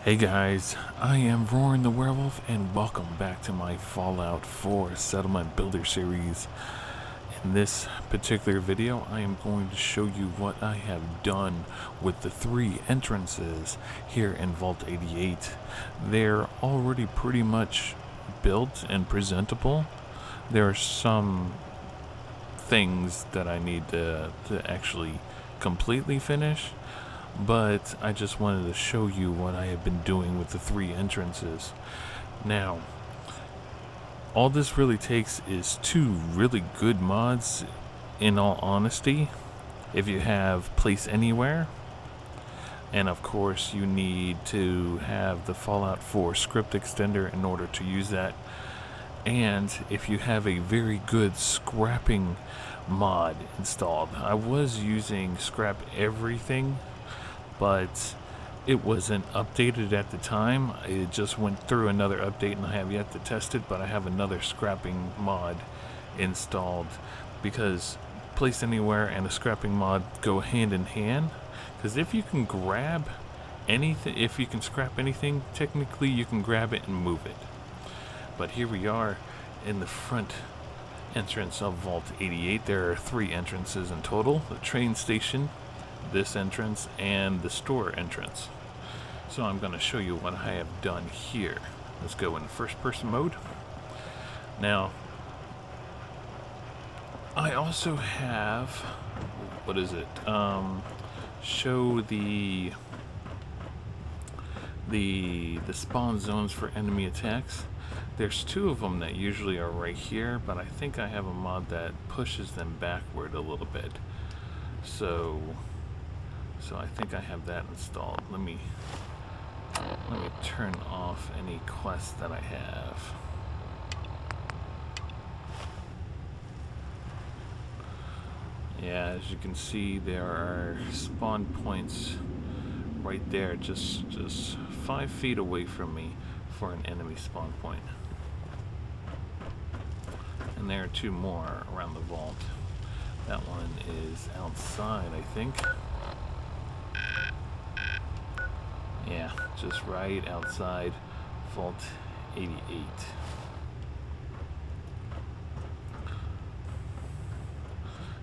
Hey guys, I am Roaring the Werewolf and welcome back to my Fallout 4 Settlement Builder series. In this particular video, I am going to show you what I have done with the 3 entrances here in Vault 88. They're already pretty much built and presentable. There are some things that I need to actually completely finish, but I just wanted to show you what I have been doing with the 3 entrances. Now, all this really takes is 2 really good mods, in all honesty. If you have Place Anywhere, and of course you need to have the Fallout 4 script extender in order to use that. And if you have a very good scrapping mod installed. I was using Scrap Everything, but it wasn't updated at the time. It just went through another update and I have yet to test it, but I have another scrapping mod installed because Place Anywhere and a scrapping mod go hand in hand. Because if you can grab anything, if you can scrap anything, technically you can grab it and move it. But here we are in the front entrance of Vault 88. There are 3 entrances in total: the train station, this entrance, and the store entrance. So I'm going to show you what I have done here. Let's go in first person mode. Now, I also have, what is it? Show the spawn zones for enemy attacks. There's 2 of them that usually are right here, but I think I have a mod that pushes them backward a little bit. So I think I have that installed. Let me turn off any quests that I have. Yeah, as you can see, there are spawn points right there, just 5 feet away from me for an enemy spawn point. And there are 2 more around the vault. That one is outside, I think. Yeah, just right outside Vault 88.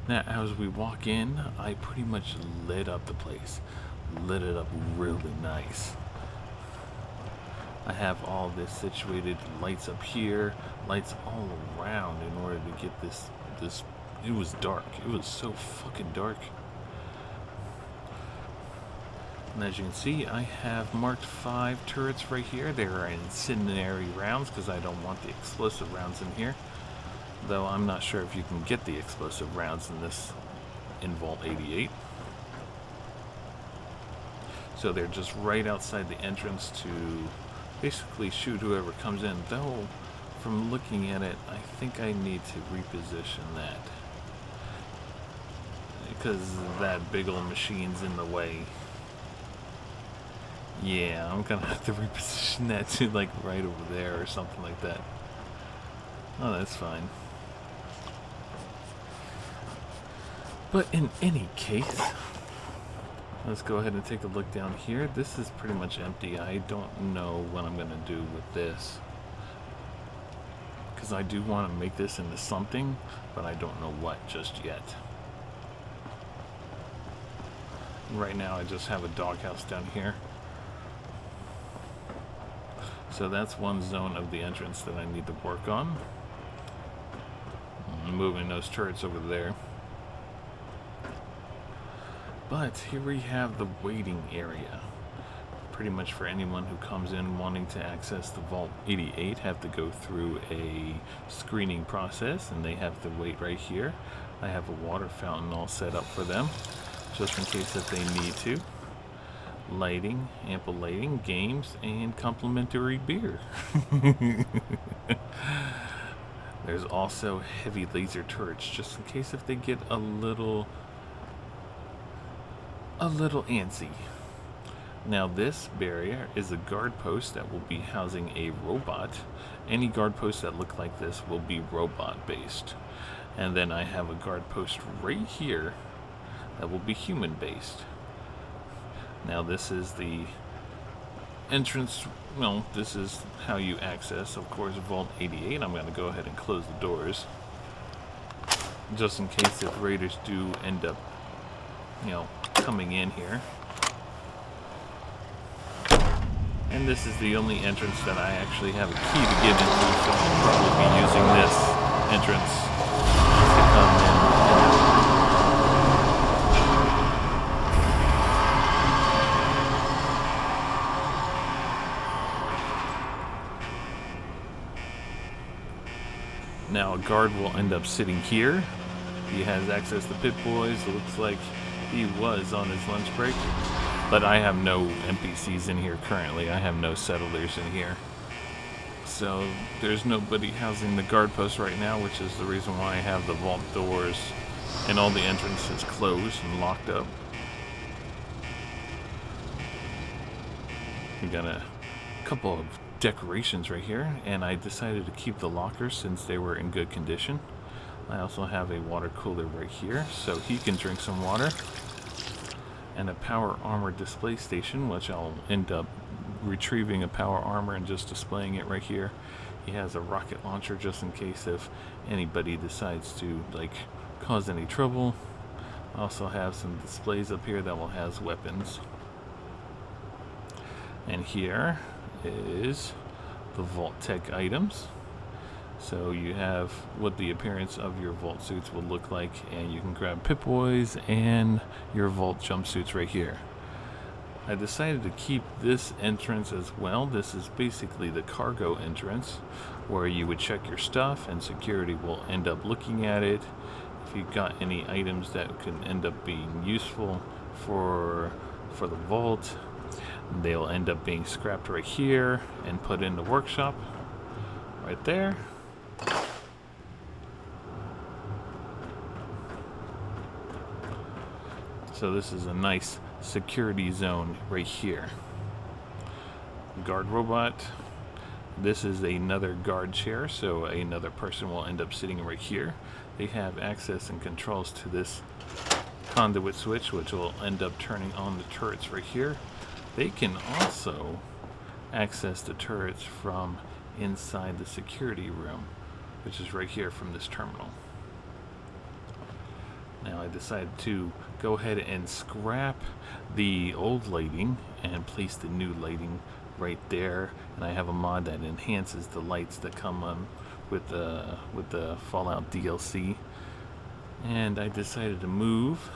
Now, as we walk in, I pretty much lit up the place. Lit it up really nice. I have all this situated, lights up here, lights all around in order to get this. It was dark. It was so fucking dark. And as you can see, I have marked 5 turrets right here. They are incendiary rounds because I don't want the explosive rounds in here. Though I'm not sure if you can get the explosive rounds in Vault 88. So they're just right outside the entrance to basically shoot whoever comes in. Though, from looking at it, I think I need to reposition that, because that big old machine's in the way. Yeah, I'm gonna have to reposition that to like right over there or something like that. Oh, that's fine. But in any case, let's go ahead and take a look down here. This is pretty much empty. I don't know what I'm gonna do with this, because I do want to make this into something, but I don't know what just yet. Right now I just have a doghouse down here. So that's one zone of the entrance that I need to work on. I'm moving those turrets over there. But here we have the waiting area. Pretty much for anyone who comes in wanting to access the Vault 88, have to go through a screening process, and they have to wait right here. I have a water fountain all set up for them, just in case that they need to. Lighting, ample lighting, games, and complimentary beer. There's also heavy laser turrets, just in case if they get a little antsy. Now, this barrier is a guard post that will be housing a robot. Any guard posts that look like this will be robot based. And then I have a guard post right here that will be human based. Now, this is the entrance, well, this is how you access, of course, Vault 88. I'm going to go ahead and close the doors, just in case if raiders do end up, coming in here. And this is the only entrance that I actually have a key to get into, so I'll probably be using this entrance to come in. Now a guard will end up sitting here. He has access to Pit Boys. It looks like he was on his lunch break. But I have no NPCs in here currently. I have no settlers in here. So there's nobody housing the guard post right now, which is the reason why I have the vault doors and all the entrances closed and locked up. We got a couple of decorations right here, and I decided to keep the lockers since they were in good condition. I also have a water cooler right here, so he can drink some water. And a power armor display station, which I'll end up retrieving a power armor and just displaying it right here. He has a rocket launcher just in case if anybody decides to cause any trouble. I also have some displays up here that will have weapons. And here is the Vault Tech items. So you have what the appearance of your vault suits will look like, and you can grab Pip-Boys and your vault jumpsuits right here. I decided to keep this entrance as well. This is basically the cargo entrance where you would check your stuff and security will end up looking at it. If you've got any items that can end up being useful for the vault, they'll end up being scrapped right here and put in the workshop right there. So this is a nice security zone right here. Guard robot. This is another guard chair, so another person will end up sitting right here. They have access and controls to this conduit switch, which will end up turning on the turrets right here. They can also access the turrets from inside the security room, which is right here from this terminal. Now I decided to go ahead and scrap the old lighting and place the new lighting right there, and I have a mod that enhances the lights that come on with the Fallout DLC. And I decided to move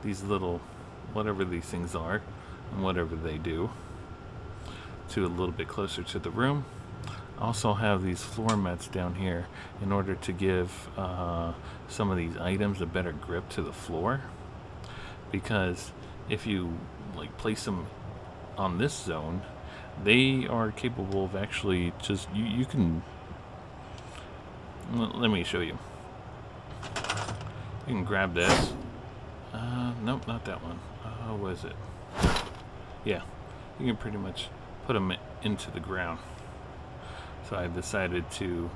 these little, whatever these things are and whatever they do, to a little bit closer to the room. I also have these floor mats down here in order to give some of these items a better grip to the floor, because if you place them on this zone, they are capable of actually just you can, let me show you. You can grab this. Nope, not that one. What is it? Yeah, you can pretty much put them into the ground. So I decided to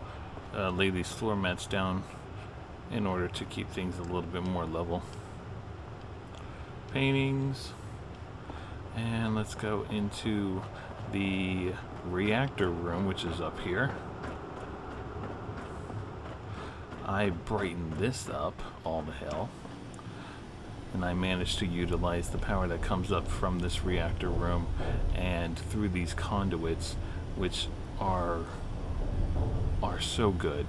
lay these floor mats down in order to keep things a little bit more level. Paintings. And let's go into the reactor room, which is up here. I brightened this up all the hell, and I managed to utilize the power that comes up from this reactor room and through these conduits, which are so good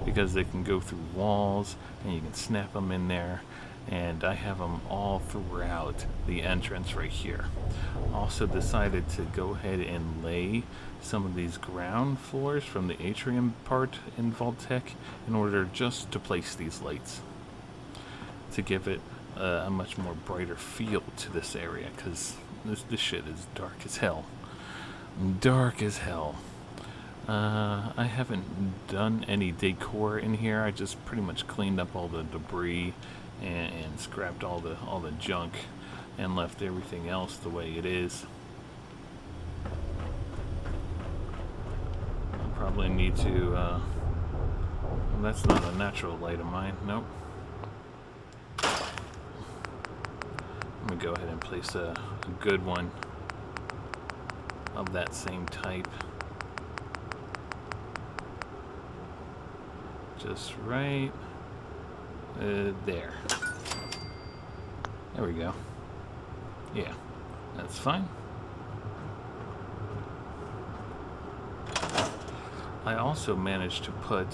because they can go through walls and you can snap them in there, and I have them all throughout the entrance right here. Also decided to go ahead and lay some of these ground floors from the Atrium part in Vault Tech in order just to place these lights to give it a much more brighter feel to this area, because this shit is dark as hell. Dark as hell. I haven't done any decor in here. I just pretty much cleaned up all the debris and scrapped all the junk and left everything else the way it is. I probably need to well, that's not a natural light of mine. Nope. I'm gonna go ahead and place a good one of that same type. Just right there. There we go. Yeah, that's fine. I also managed to put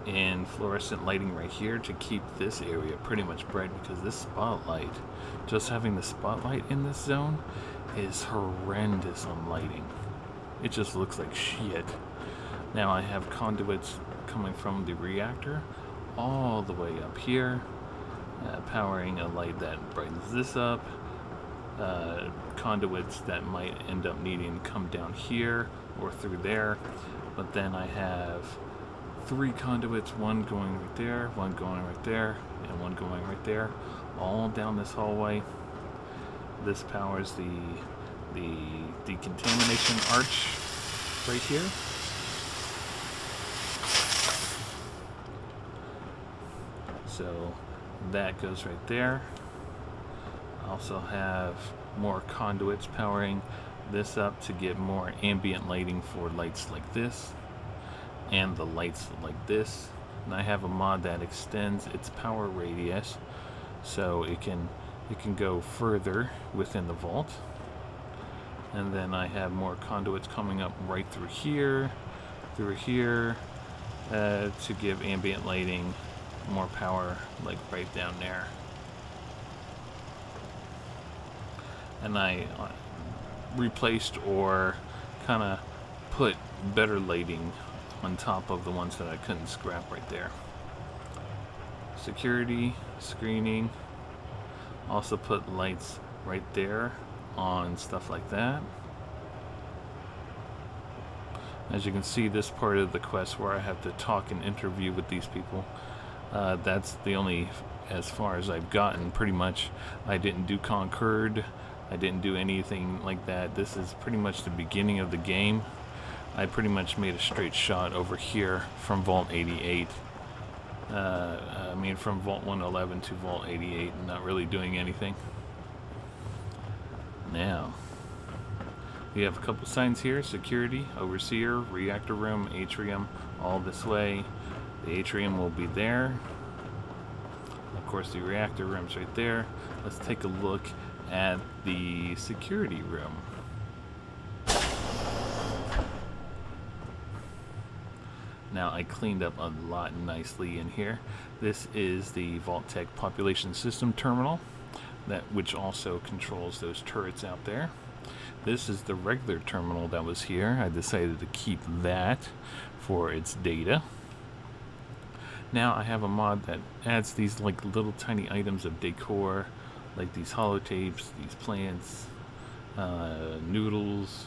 in fluorescent lighting right here to keep this area pretty much bright, because this spotlight, just having the spotlight in this zone is horrendous on lighting. It just looks like shit. Now I have conduits coming from the reactor all the way up here, powering a light that brightens this up, conduits that might end up needing to come down here or through there. But then I have 3 conduits, one going right there, one going right there, and one going right there, all down this hallway. This powers the decontamination arch right here. So that goes right there. I also have more conduits powering this up to get more ambient lighting for lights like this and the lights like this. And I have a mod that extends its power radius so it can go further within the vault. And then I have more conduits coming up right through here to give ambient lighting more power, like right down there. And I replaced or kind of put better lighting on top of the ones that I couldn't scrap right there. Security, screening, also put lights right there on stuff like that. As you can see, this part of the quest where I have to talk and interview with these people, that's the only, as far as I've gotten, pretty much. I didn't do Concord, I didn't do anything like that. This is pretty much the beginning of the game. I pretty much made a straight shot over here from Vault 88. I mean, from Vault 111 to Vault 88, and not really doing anything. Now, we have a couple signs here: security, overseer, reactor room, atrium, all this way. The atrium will be there. Of course, the reactor room's right there. Let's take a look at the security room. Now, I cleaned up a lot nicely in here. This is the Vault-Tec population system terminal, which also controls those turrets out there. This is the regular terminal that was here. I decided to keep that for its data. Now I have a mod that adds these like little tiny items of decor, like these holotapes, these plants, noodles,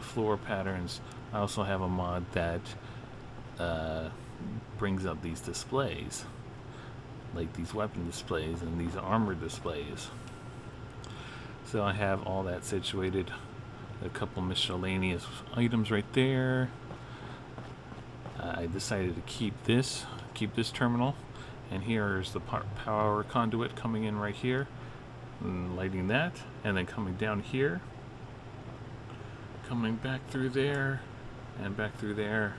floor patterns. I also have a mod that brings up these displays, like these weapon displays and these armor displays. So I have all that situated. A couple miscellaneous items right there. I decided to keep this terminal, and here's the power conduit coming in right here, and lighting that, and then coming down here, coming back through there, and back through there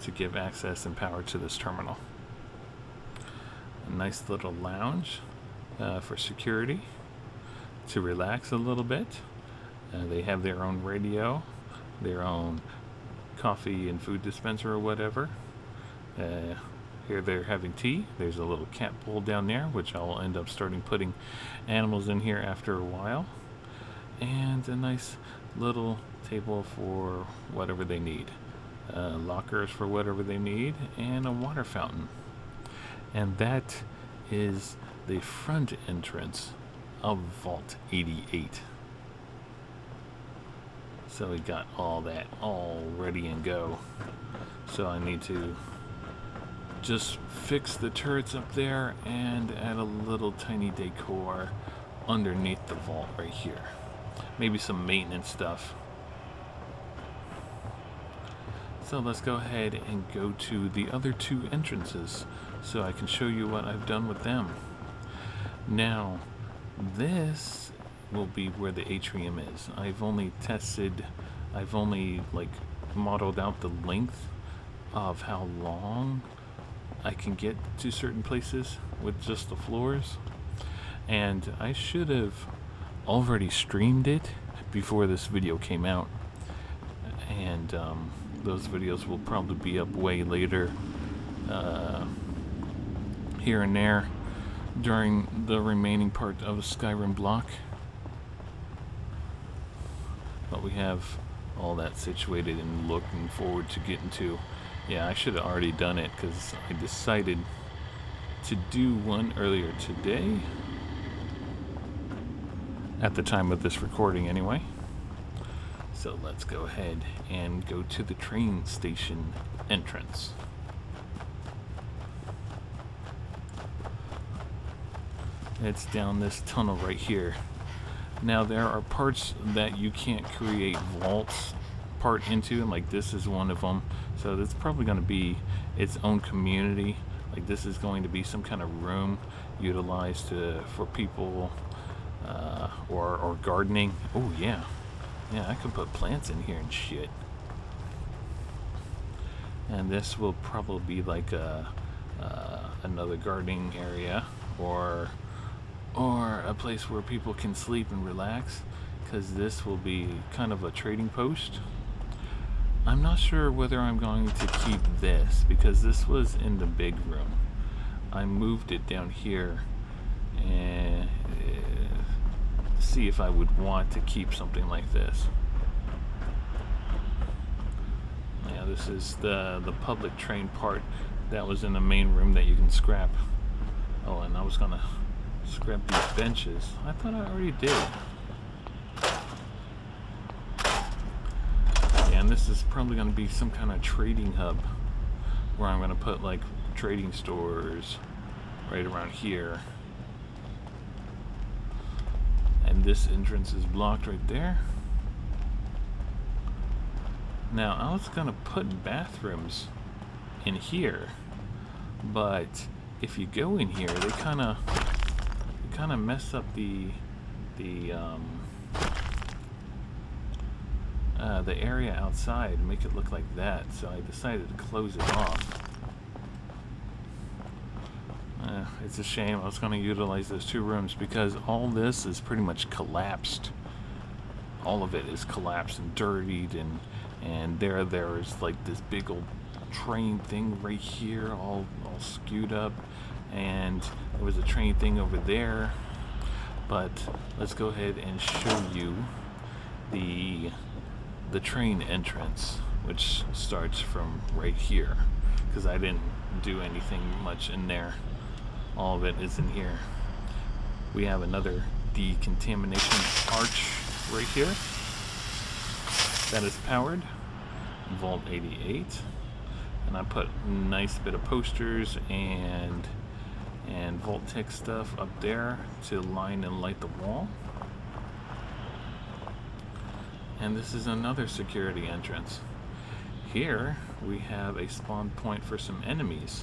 to give access and power to this terminal. A nice little lounge for security to relax a little bit. They have their own radio, their own coffee and food dispenser or whatever. Here they're having tea. There's a little cat bowl down there, which I'll end up starting putting animals in here after a while. And a nice little table for whatever they need. Lockers for whatever they need, and a water fountain. And that is the front entrance of Vault 88. So we got all that all ready and go. So I need to just fix the turrets up there and add a little tiny decor underneath the vault right here. Maybe some maintenance stuff. So let's go ahead and go to the other 2 entrances so I can show you what I've done with them. Now, this will be where the atrium is. I've only like modeled out the length of how long I can get to certain places with just the floors. And I should have already streamed it before this video came out. And those videos will probably be up way later, here and there, during the remaining part of the Skyrim block. But we have all that situated and looking forward to getting to. Yeah, I should have already done it because I decided to do one earlier today, at the time of this recording anyway. So let's go ahead and go to the train station entrance. It's down this tunnel right here. Now there are parts that you can't create vaults part into, and like this is one of them. So it's probably going to be its own community. Like this is going to be some kind of room utilized for people or gardening. Oh yeah. Yeah, I could put plants in here and shit. And this will probably be like another gardening area, or a place where people can sleep and relax, because this will be kind of a trading post. I'm not sure whether I'm going to keep this, because this was in the big room. I moved it down here and see if I would want to keep something like this. Yeah, this is the public train part that was in the main room that you can scrap. Oh, and I was gonna scrap these benches. I thought I already did. Yeah, and this is probably gonna be some kind of trading hub where I'm gonna put like trading stores right around here. And this entrance is blocked right there. Now I was gonna put bathrooms in here, but if you go in here, they kind of mess up the area outside and make it look like that. So I decided to close it off. It's a shame. I was going to utilize those two rooms because all this is pretty much collapsed. All of it is collapsed and dirtied, and there is like this big old train thing right here, all skewed up, and there was a train thing over there. But let's go ahead and show you the train entrance, which starts from right here, because I didn't do anything much in there. All of it is in here. We have another decontamination arch right here that is powered, Vault 88, and I put a nice bit of posters and Vault Tech stuff up there to line and light the wall. And this is another security entrance. Here we have a spawn point for some enemies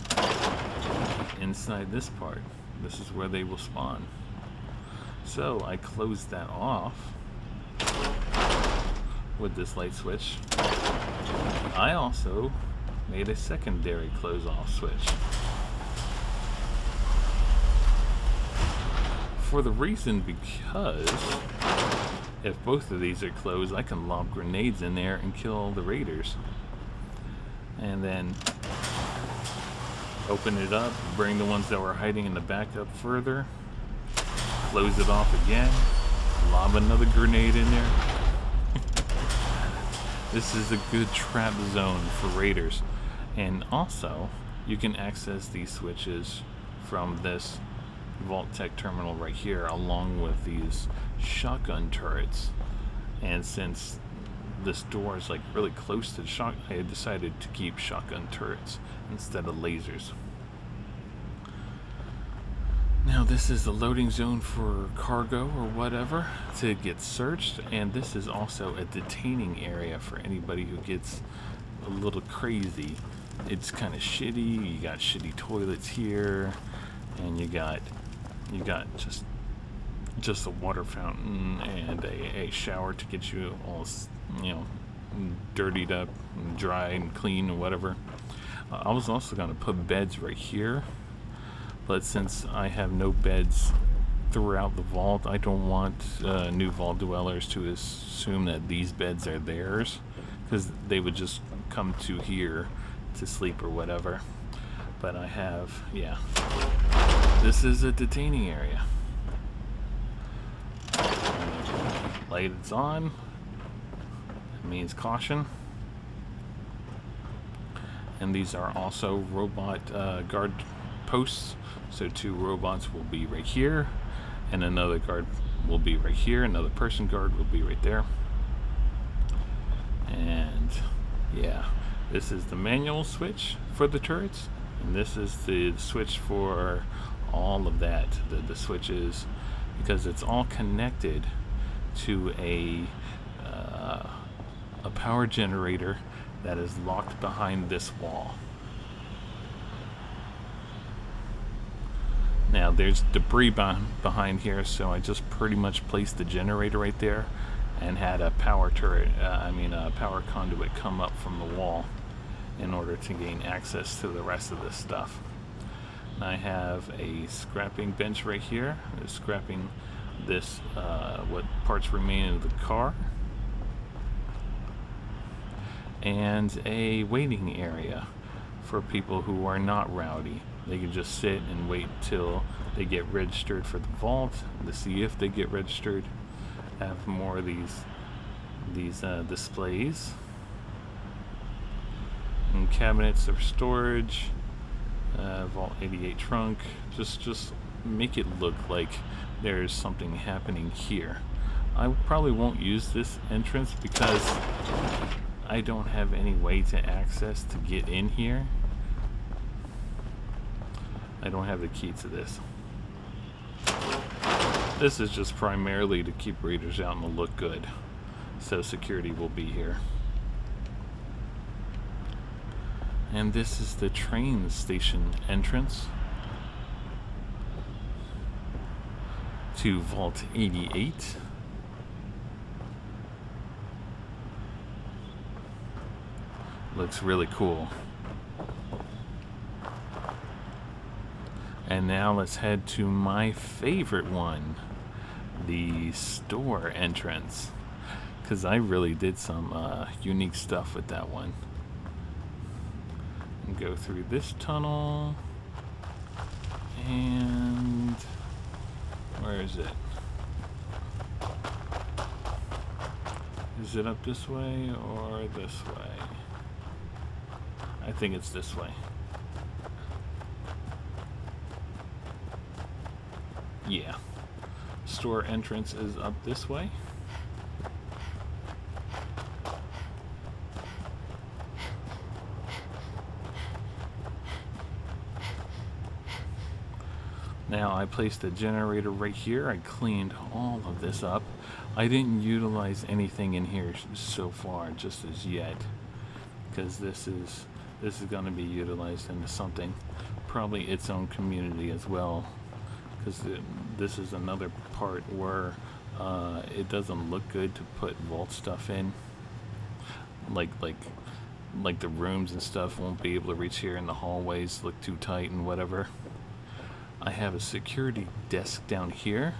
inside this part. This is where they will spawn. So I closed that off with this light switch. I also made a secondary close off switch, for the reason because if both of these are closed, I can lob grenades in there and kill all the raiders. And then open it up, bring the ones that were hiding in the back up further, close it off again, lob another grenade in there. This is a good trap zone for raiders. And also, you can access these switches from this Vault Tech terminal right here, along with these shotgun turrets. And since this door is like really close to the shot, I had decided to keep shotgun turrets instead of lasers. Now this is the loading zone for cargo or whatever to get searched, and this is also a detaining area for anybody who gets a little crazy. It's kind of shitty. You got shitty toilets here, and you got just just a water fountain and a shower to get you all, you know, dirtied up, and dry and clean or whatever. I was also going to put beds right here, but since I have no beds throughout the vault, I don't want new vault dwellers to assume that these beds are theirs, because they would just come to here to sleep or whatever. But I have, yeah, this is a detaining area. Light is on. It means caution. And these are also robot guard posts. So 2 robots will be right here, and another guard will be right here. Another person guard will be right there. And yeah, this is the manual switch for the turrets, and this is the switch for all of that. The switches, because it's all connected to a power generator that is locked behind this wall. Now there's debris behind here, so I just pretty much placed the generator right there and had a power turret, a power conduit come up from the wall in order to gain access to the rest of this stuff. And I have a scrapping bench right here, scrapping this, what parts remain of the car, and a waiting area for people who are not rowdy. They can just sit and wait till they get registered for the vault to see if they get registered. Have more of these displays and cabinets of storage. Vault 88 trunk. Just make it look like there's something happening here. I probably won't use this entrance because I don't have any way to access to get in here. I don't have the key to this. This is just primarily to keep raiders out and to look good. So security will be here. And this is the train station entrance to Vault 88. Looks really cool. And now let's head to my favorite one, the store entrance, because I really did some unique stuff with that one. And go through this tunnel, and where is it? Is it up this way or this way? I think it's this way. Yeah. Store entrance is up this way. Now I placed the generator right here. I cleaned all of this up. I didn't utilize anything in here so far, just as yet, because this is going to be utilized into something, probably its own community as well. Because this is another part where it doesn't look good to put vault stuff in. Like the rooms and stuff won't be able to reach here, and the hallways look too tight and whatever. I have a security desk down here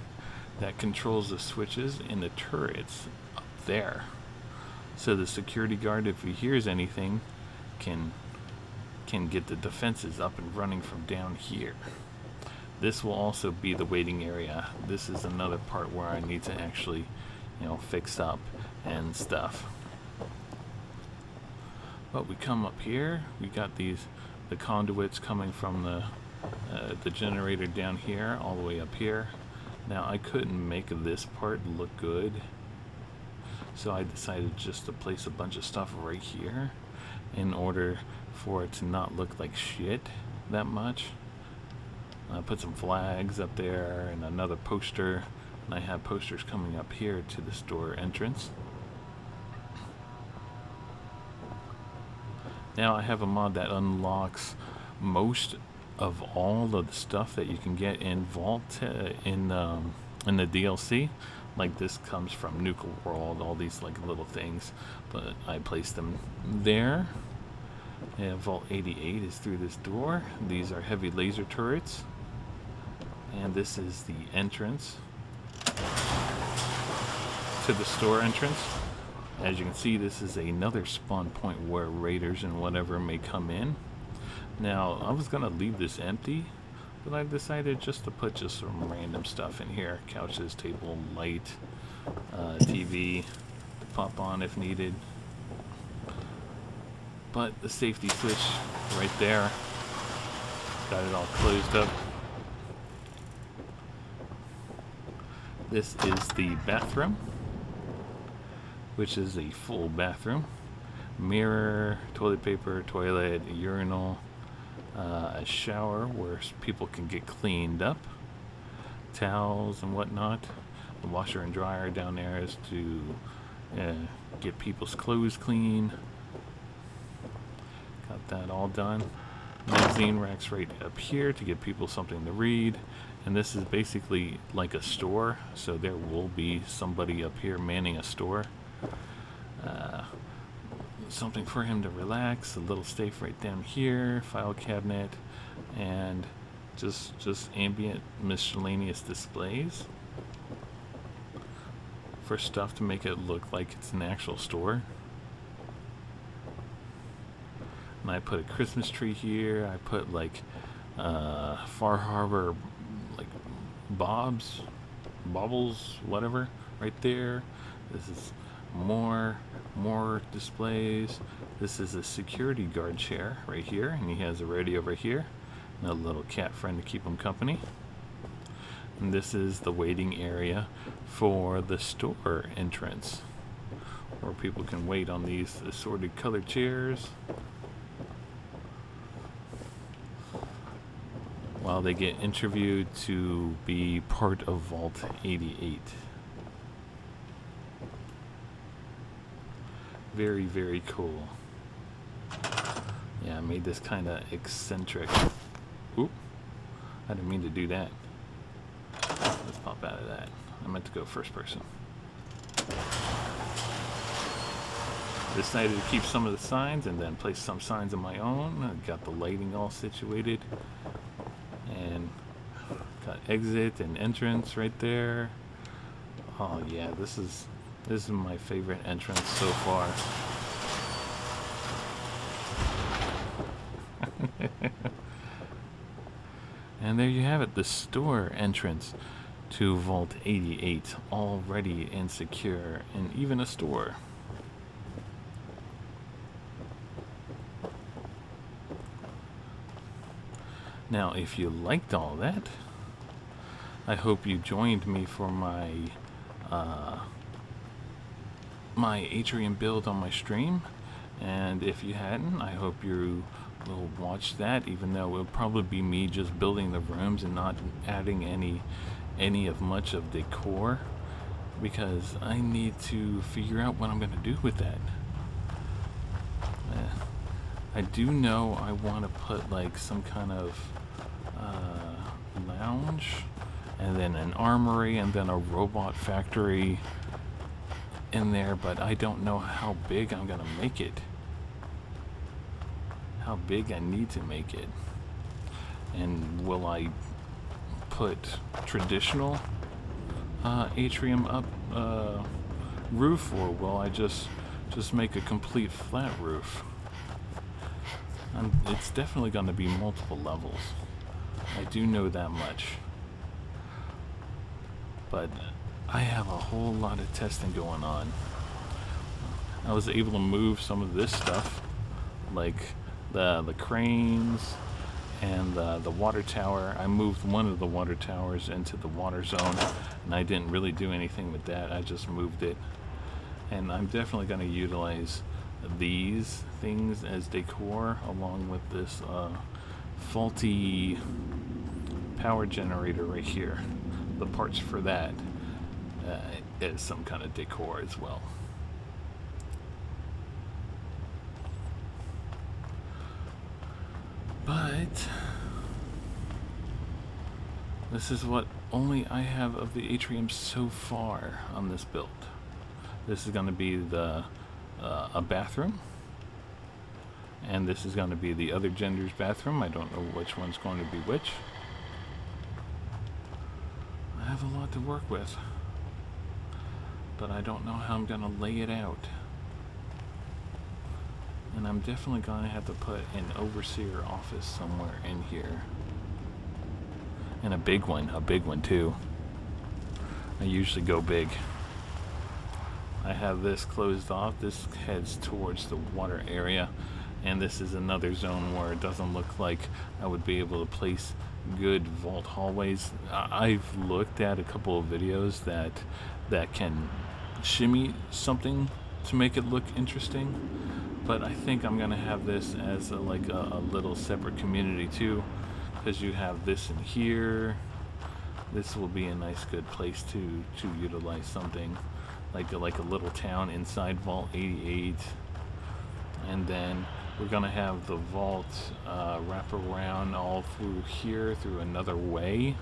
that controls the switches and the turrets up there. So the security guard, if he hears anything, can get the defenses up and running from down here. This will also be the waiting area. This is another part where I need to actually, fix up and stuff. But we come up here, we got the conduits coming from the generator down here all the way up here. Now I couldn't make this part look good, so I decided just to place a bunch of stuff right here in order for it to not look like shit that much. I put some flags up there and another poster, and I have posters coming up here to the store entrance. Now I have a mod that unlocks most of all of the stuff that you can get in Vault in the DLC. Like this comes from Nuka World, all these like little things, but I placed them there. And Vault 88 is through this door. These are heavy laser turrets. And this is the entrance to the store entrance. As you can see, this is another spawn point where raiders and whatever may come in. Now, I was going to leave this empty, but I decided just to put just some random stuff in here. Couches, table, light, TV, pop on if needed. But the safety switch right there, got it all closed up. This is the bathroom, which is a full bathroom. Mirror, toilet paper, toilet, urinal, a shower where people can get cleaned up, towels and whatnot. The washer and dryer down there is to get people's clothes clean. Got that all done. Magazine racks right up here to give people something to read. And this is basically like a store, so there will be somebody up here manning a store. Something for him to relax, a little safe right down here, file cabinet, and just ambient miscellaneous displays for stuff to make it look like it's an actual store. And I put a Christmas tree here. I put like Far Harbor like baubles, whatever, right there. This is more displays. This is a security guard chair right here, and he has a radio right here, and a little cat friend to keep him company. And this is the waiting area for the store entrance, where people can wait on these assorted colored chairs while they get interviewed to be part of Vault 88. Very, very cool. Yeah, I made this kind of eccentric. Oop, I didn't mean to do that. Let's pop out of that. I meant to go first person. Decided to keep some of the signs and then place some signs of my own. I got the lighting all situated. And got exit and entrance right there. Oh yeah, this is my favorite entrance so far. And there you have it, the store entrance to Vault 88, all ready and secure, and even a store. Now, if you liked all that, I hope you joined me for my my Atrium build on my stream. And if you hadn't, I hope you will watch that, even though it'll probably be me just building the rooms and not adding any of much of decor, because I need to figure out what I'm going to do with that. I do know I want to put like some kind of lounge, and then an armory, and then a robot factory in there, but I don't know how big I'm gonna make it, how big I need to make it. And will I put traditional atrium up roof, or will I just make a complete flat roof? And it's definitely going to be multiple levels. I do know that much. But I have a whole lot of testing going on. I was able to move some of this stuff, like the cranes and the water tower. I moved one of the water towers into the water zone, and I didn't really do anything with that. I just moved it. And I'm definitely going to utilize these things as decor, along with this faulty power generator right here. The parts for that as some kind of decor as well. But This is what only I have of the atrium so far on this build. This is going to be the a bathroom, and this is going to be the other gender's bathroom. I don't know which one's going to be which. I have a lot to work with, but I don't know how I'm going to lay it out. And I'm definitely going to have to put an overseer office somewhere in here. And a big one too. I usually go big. I have this closed off. This heads towards the water area, and this is another zone where it doesn't look like I would be able to place good vault hallways. I've looked at a couple of videos that can shimmy something to make it look interesting, but I think I'm gonna have this as a little separate community too, because you have this in here. This will be a nice good place to utilize something like a little town inside Vault 88. And then we're gonna have the vault wrap around all through here, through another way,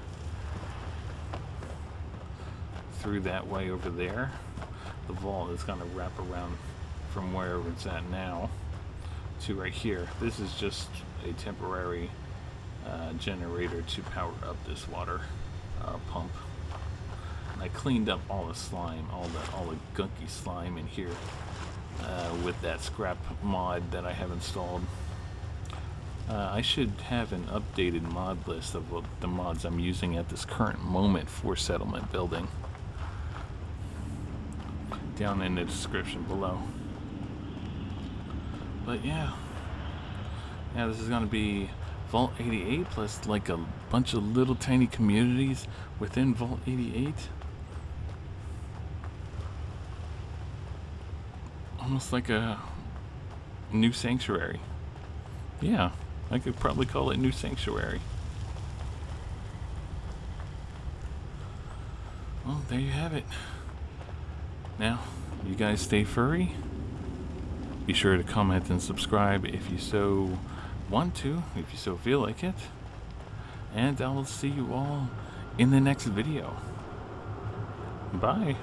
through that way over there. The vault is gonna wrap around from where it's at now to right here. This is just a temporary generator to power up this water pump. And I cleaned up all the slime, all the gunky slime in here with that scrap mod that I have installed. I should have an updated mod list of what the mods I'm using at this current moment for settlement building down in the description below. But yeah, this is gonna be Vault 88 plus like a bunch of little tiny communities within Vault 88. Almost like a new sanctuary. Yeah, I could probably call it New Sanctuary. Well, there you have it. Now, you guys stay furry. Be sure to comment and subscribe if you so want to, if you so feel like it. And I will see you all in the next video. Bye.